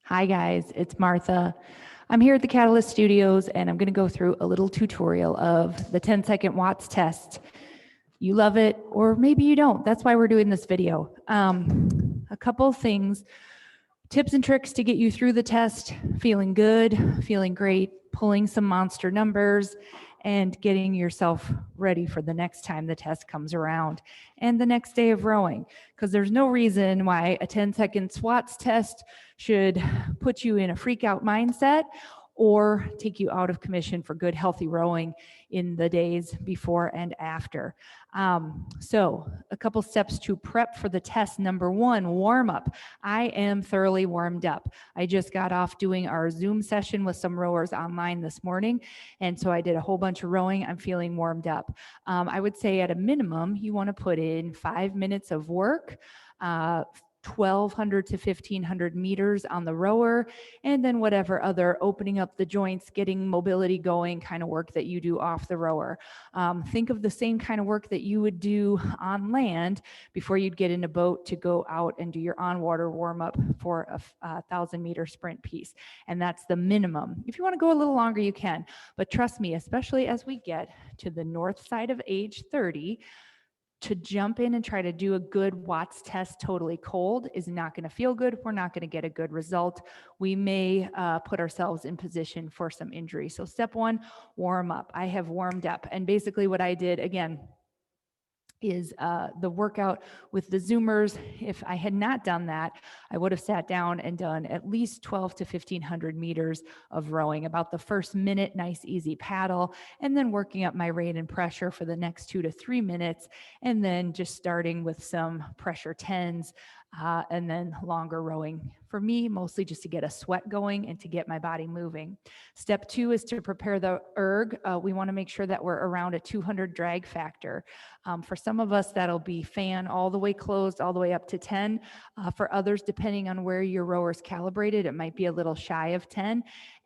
Hi guys, it's Martha. I'm here at the Catalyst Studios and I'm going to go through a little tutorial of the 10-second Watts test. You love it, or maybe you don't. That's why we're doing this video. A couple things, tips and tricks to get you through the test, feeling good, feeling great, pulling some monster numbers, and getting yourself ready for the next time the test comes around and the next day of rowing. Because there's no reason why a 10-second SWATS test should put you in a freak out mindset or take you out of commission for good, healthy rowing in the days before and after. So a couple steps to prep for the test. Number one, warm up. I am thoroughly warmed up. I just got off doing our Zoom session with some rowers online this morning, and so I did a whole bunch of rowing. I'm feeling warmed up. I would say at a minimum, you want to put in 5 minutes of work, 1,200 to 1,500 meters on the rower, and then whatever other opening up the joints, getting mobility going kind of work that you do off the rower. Think of the same kind of work that you would do on land before you'd get in a boat to go out and do your on-water warm-up for a 1,000-meter sprint piece. And that's the minimum. If you want to go a little longer, you can. But trust me, especially as we get to the north side of age 30, to jump in and try to do a good Watts test totally cold is not going to feel good. We're not going to get a good result. We may put ourselves in position for some injury. So step one, warm up. I have warmed up. And basically what I did, again, is the workout with the Zoomers. If I had not done that, I would have sat down and done at least 12 to 1,500 meters of rowing, about the first minute, nice easy paddle, and then working up my rate and pressure for the next 2 to 3 minutes, and then just starting with some pressure 10s, and then longer rowing. For me, mostly just to get a sweat going and to get my body moving. Step two is to prepare the erg. We want to make sure that we're around a 200 drag factor. For some of us, that'll be fan all the way closed, all the way up to 10. For others, depending on where your rower's calibrated, it might be a little shy of 10.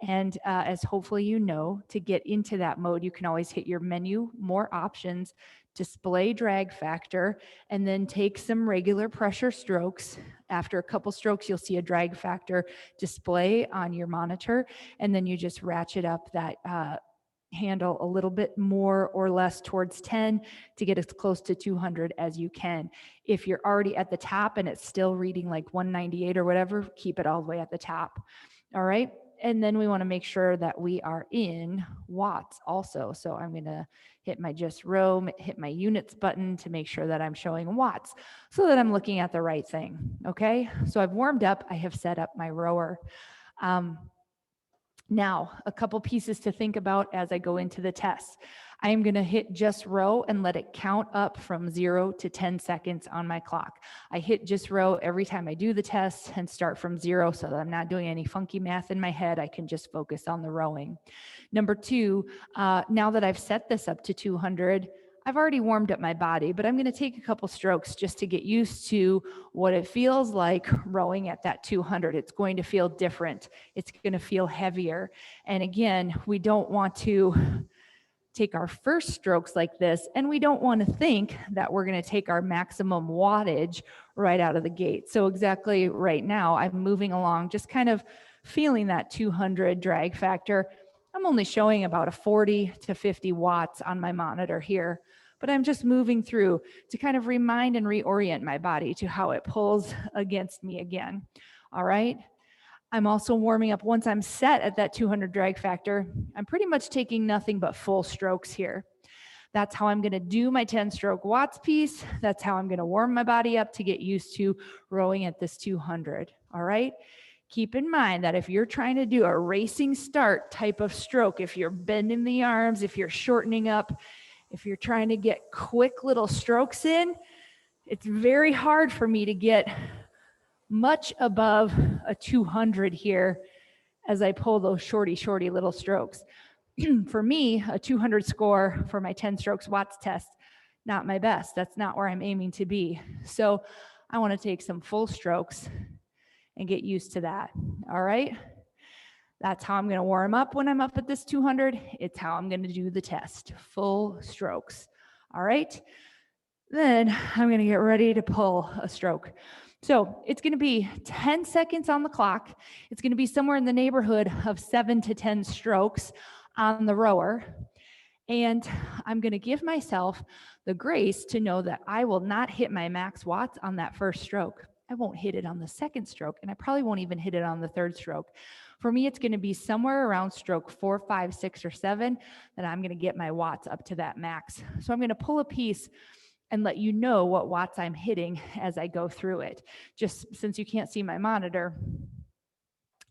And as hopefully you know, to get into that mode, you can always hit your menu, more options, display drag factor, and then take some regular pressure strokes. After a couple strokes, you'll see a drag factor display on your monitor, and then you just ratchet up that handle a little bit more or less towards 10 to get as close to 200 as you can. If you're already at the top and it's still reading like 198 or whatever, keep it all the way at the top. All right. And then we want to make sure that we are in watts also. So I'm going to hit my just row, hit my units button to make sure that I'm showing watts so that I'm looking at the right thing. Okay. So I've warmed up. I have set up my rower. Now, a couple pieces to think about as I go into the test. I am going to hit just row and let it count up from 0 to 10 seconds on my clock. I hit just row every time I do the test and start from 0 so that I'm not doing any funky math in my head. I can just focus on the rowing. Number two, now that I've set this up to 200, I've already warmed up my body, but I'm going to take a couple strokes just to get used to what it feels like rowing at that 200. It's going to feel different. It's going to feel heavier. And again, we don't want to take our first strokes like this, and we don't want to think that we're going to take our maximum wattage right out of the gate. So exactly right now, I'm moving along, just kind of feeling that 200 drag factor. I'm only showing about a 40 to 50 watts on my monitor here, but I'm just moving through to kind of remind and reorient my body to how it pulls against me again. All right. I'm also warming up. Once I'm set at that 200 drag factor, I'm pretty much taking nothing but full strokes here. That's how I'm going to do my 10-stroke watts piece. That's how I'm going to warm my body up to get used to rowing at this 200. All right. Keep in mind that if you're trying to do a racing start type of stroke, if you're bending the arms, if you're shortening up, if you're trying to get quick little strokes in, it's very hard for me to get much above a 200 here as I pull those shorty little strokes. For me, a 200 score for my 10 strokes watts test, not my best. That's not where I'm aiming to be. So I want to take some full strokes and get used to that. All right. That's how I'm going to warm up when I'm up at this 200. It's how I'm going to do the test. Full strokes. All right. Then I'm going to get ready to pull a stroke. So it's going to be 10 seconds on the clock. It's going to be somewhere in the neighborhood of 7 to 10 strokes on the rower. And I'm going to give myself the grace to know that I will not hit my max watts on that first stroke. I won't hit it on the second stroke, and I probably won't even hit it on the third stroke. For me, it's going to be somewhere around stroke 4, 5, 6, or 7 that I'm going to get my watts up to that max. So I'm going to pull a piece and let you know what watts I'm hitting as I go through it. Just since you can't see my monitor,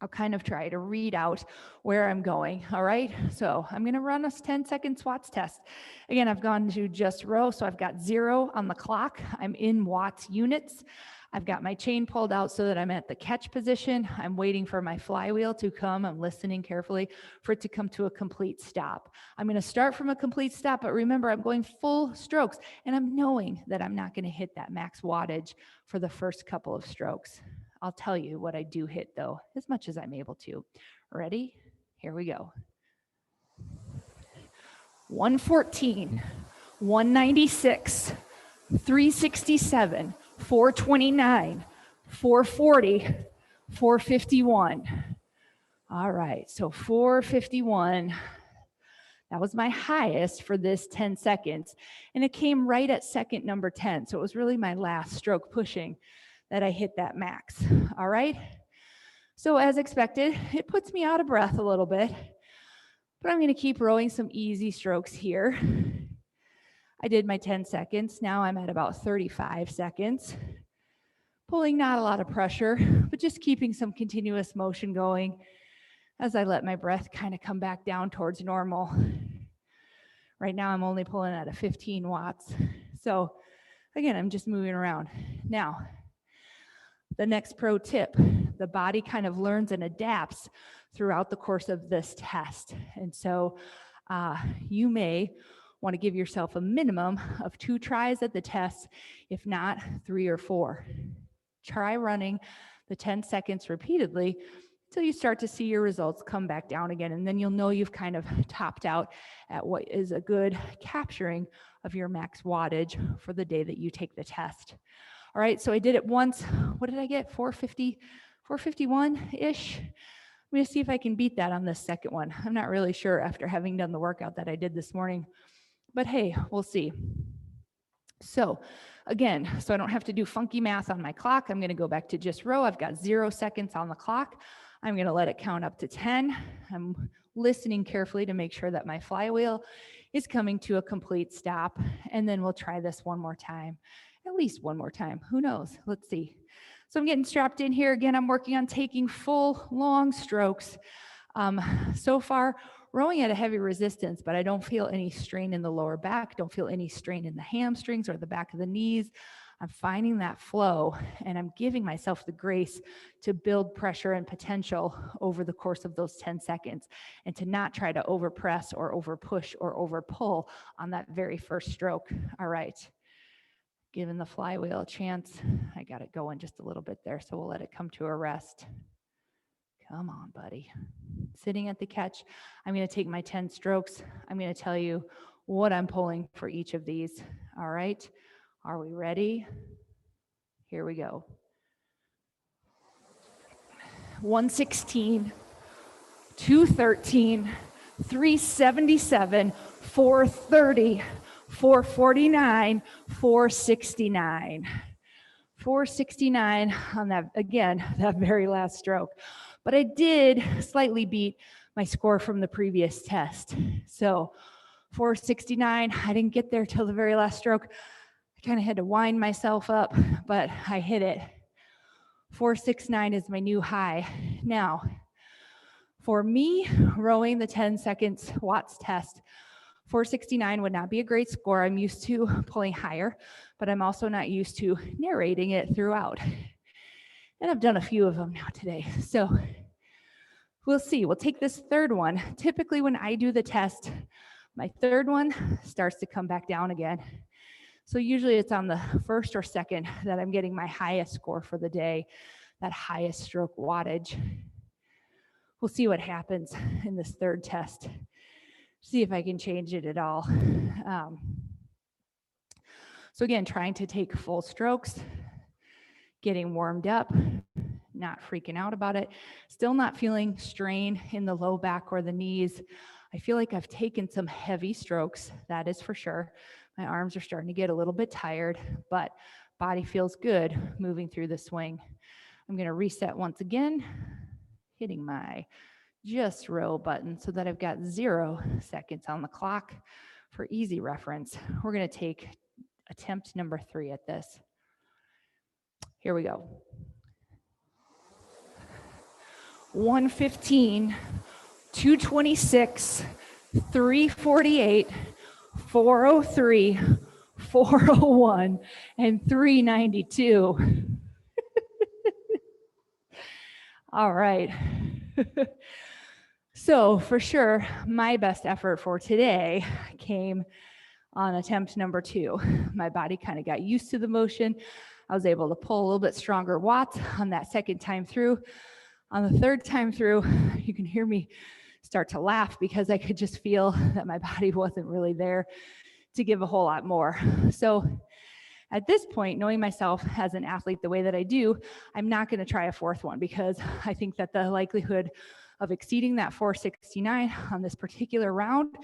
I'll kind of try to read out where I'm going, all right? So I'm gonna run a 10-second watts test. Again, I've gone to just row, so I've got 0 on the clock. I'm in watts units. I've got my chain pulled out so that I'm at the catch position. I'm waiting for my flywheel to come. I'm listening carefully for it to come to a complete stop. I'm gonna start from a complete stop, but remember, I'm going full strokes, and I'm knowing that I'm not gonna hit that max wattage for the first couple of strokes. I'll tell you what I do hit though, as much as I'm able to. Ready? Here we go. 114, 196, 367, 429, 440, 451. All right, so 451. That was my highest for this 10 seconds. And it came right at second number 10. So it was really my last stroke pushing that I hit that max. All right. So as expected, it puts me out of breath a little bit, but I'm going to keep rowing some easy strokes here. I did my 10 seconds. Now I'm at about 35 seconds. Pulling not a lot of pressure, but just keeping some continuous motion going as I let my breath kind of come back down towards normal. Right now I'm only pulling at a 15 watts. So again, I'm just moving around. Now, the next pro tip, the body kind of learns and adapts throughout the course of this test. And so you may want to give yourself a minimum of 2 tries at the test, if not 3 or 4. Try running the 10 seconds repeatedly until you start to see your results come back down again. And then you'll know you've kind of topped out at what is a good capturing of your max wattage for the day that you take the test. All right, so I did it once. What did I get? 450, 451-ish? I'm going to see if I can beat that on this second one. I'm not really sure after having done the workout that I did this morning. But hey, we'll see. So again, so I don't have to do funky math on my clock, I'm going to go back to just row. I've got 0 seconds on the clock. I'm going to let it count up to 10. I'm listening carefully to make sure that my flywheel is coming to a complete stop. And then we'll try this one more time. At least one more time. Who knows? Let's see. So I'm getting strapped in here. Again, I'm working on taking full, long strokes. So far, rowing at a heavy resistance, but I don't feel any strain in the lower back, don't feel any strain in the hamstrings or the back of the knees. I'm finding that flow, and I'm giving myself the grace to build pressure and potential over the course of those 10 seconds and to not try to overpress or overpush or overpull on that very first stroke. All right. Giving the flywheel a chance. I got it going just a little bit there, so we'll let it come to a rest. Come on, buddy. Sitting at the catch, I'm going to take my 10 strokes. I'm going to tell you what I'm pulling for each of these. All right. Are we ready? Here we go. 116, 213, 377, 430, 449, 469. 469 on that, again, that very last stroke. But I did slightly beat my score from the previous test. So 469, I didn't get there till the very last stroke. I kind of had to wind myself up, but I hit it. 469 is my new high. Now, for me, rowing the 10 seconds watts test, 469 would not be a great score. I'm used to pulling higher, but I'm also not used to narrating it throughout. And I've done a few of them now today. So we'll see. We'll take this third one. Typically when I do the test, my third one starts to come back down again. So usually it's on the first or second that I'm getting my highest score for the day, that highest stroke wattage. We'll see what happens in this third test. See if I can change it at all. So again, trying to take full strokes, getting warmed up, not freaking out about it, still not feeling strain in the low back or the knees. I feel like I've taken some heavy strokes, that is for sure. My arms are starting to get a little bit tired, but body feels good moving through the swing. I'm going to reset once again, hitting my just row button so that I've got 0 seconds on the clock. For easy reference, we're going to take attempt number 3 at this. Here we go. 115, 226, 348, 403, 401, and 392. All right. So for sure, my best effort for today came on attempt number 2. My body kind of got used to the motion. I was able to pull a little bit stronger watts on that second time through. On the third time through, you can hear me start to laugh because I could just feel that my body wasn't really there to give a whole lot more. So at this point, knowing myself as an athlete the way that I do, I'm not going to try a fourth one because I think that the likelihood of exceeding that 469 on this particular round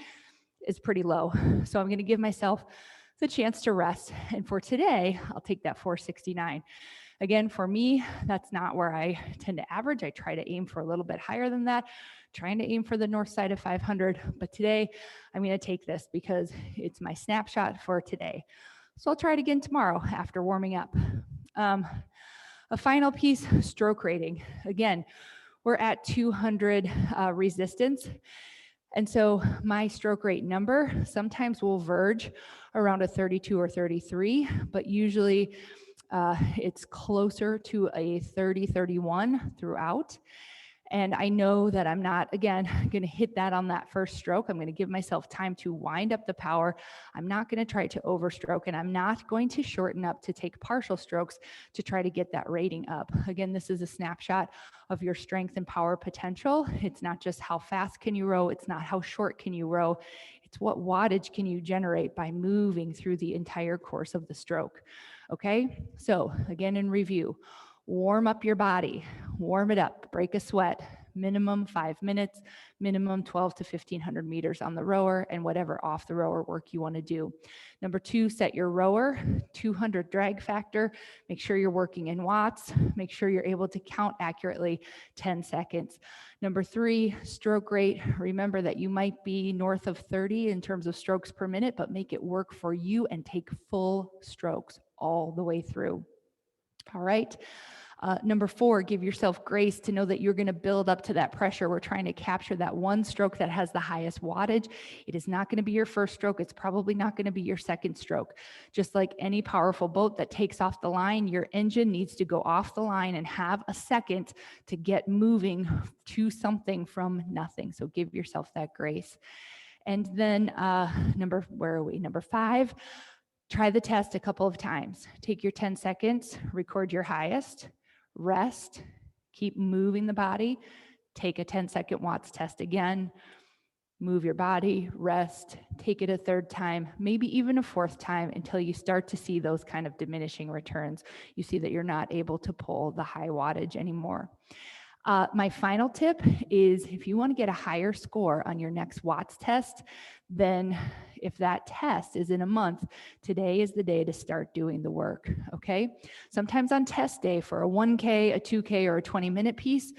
is pretty low. So I'm going to give myself the chance to rest. And for today, I'll take that 469. Again, for me, that's not where I tend to average. I try to aim for a little bit higher than that, trying to aim for the north side of 500. But today, I'm going to take this because it's my snapshot for today. So I'll try it again tomorrow after warming up. A final piece, stroke rating. Again, we're at 200 resistance. And so my stroke rate number sometimes will verge around a 32 or 33, but usually it's closer to a 30, 31 throughout. And I know that I'm not, again, going to hit that on that first stroke. I'm going to give myself time to wind up the power. I'm not going to try to overstroke, and I'm not going to shorten up to take partial strokes to try to get that rating up. Again, this is a snapshot of your strength and power potential. It's not just how fast can you row. It's not how short can you row. It's what wattage can you generate by moving through the entire course of the stroke. Okay, so again, in review, warm up your body, warm it up, break a sweat, minimum 5 minutes, minimum 12 to 1500 meters on the rower and whatever off the rower work you want to do. Number 2, set your rower, 200 drag factor, make sure you're working in watts, make sure you're able to count accurately 10 seconds. Number 3, stroke rate, remember that you might be north of 30 in terms of strokes per minute, but make it work for you and take full strokes all the way through. All right. Number 4, give yourself grace to know that you're going to build up to that pressure. We're trying to capture that one stroke that has the highest wattage. It is not going to be your first stroke. It's probably not going to be your second stroke. Just like any powerful boat that takes off the line, your engine needs to go off the line and have a second to get moving to something from nothing. So give yourself that grace. And then number 5, try the test a couple of times. Take your 10 seconds, record your highest, rest, keep moving the body, take a 10-second watts test again, move your body, rest, take it a third time, maybe even a fourth time until you start to see those kind of diminishing returns. You see that you're not able to pull the high wattage anymore. My final tip is if you want to get a higher score on your next watts test, then if that test is in a month, today is the day to start doing the work, okay? Sometimes on test day for a 1K, a 2K, or a 20-minute piece,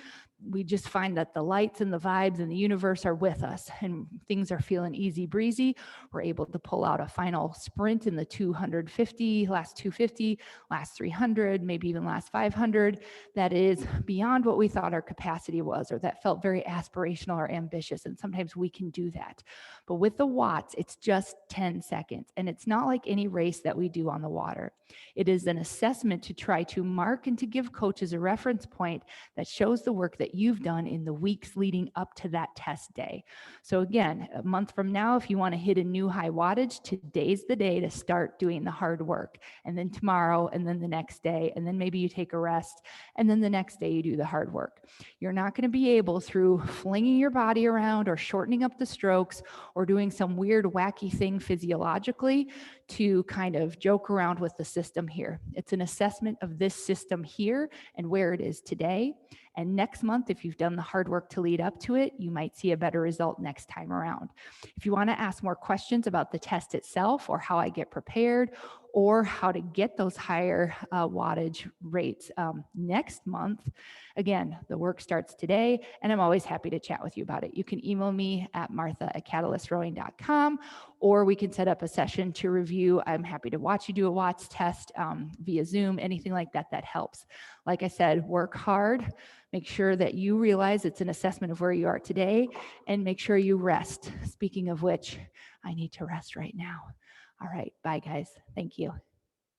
we just find that the lights and the vibes and the universe are with us and things are feeling easy breezy. We're able to pull out a final sprint in the 250, last 250, last 300, maybe even last 500. That is beyond what we thought our capacity was, or that felt very aspirational or ambitious. And sometimes we can do that. But with the watts, it's just 10 seconds. And it's not like any race that we do on the water. It is an assessment to try to mark and to give coaches a reference point that shows the work that you've done in the weeks leading up to that test day. So again, a month from now, if you want to hit a new high wattage, today's the day to start doing the hard work. And then tomorrow, and then the next day, and then maybe you take a rest, and then the next day you do the hard work. You're not going to be able, through flinging your body around or shortening up the strokes or doing doing some weird, wacky thing physiologically to kind of joke around with the system here. It's an assessment of this system here and where it is today. And next month, if you've done the hard work to lead up to it, you might see a better result next time around. If you want to ask more questions about the test itself or how I get prepared or how to get those higher wattage rates next month, again, the work starts today, and I'm always happy to chat with you about it. You can email me at martha@catalystrowing.com, or we can set up a session to review. I'm happy to watch you do a WATS test via Zoom, anything like that that helps. Like I said, work hard. Make sure that you realize it's an assessment of where you are today, and make sure you rest. Speaking of which, I need to rest right now. All right, bye guys. Thank you.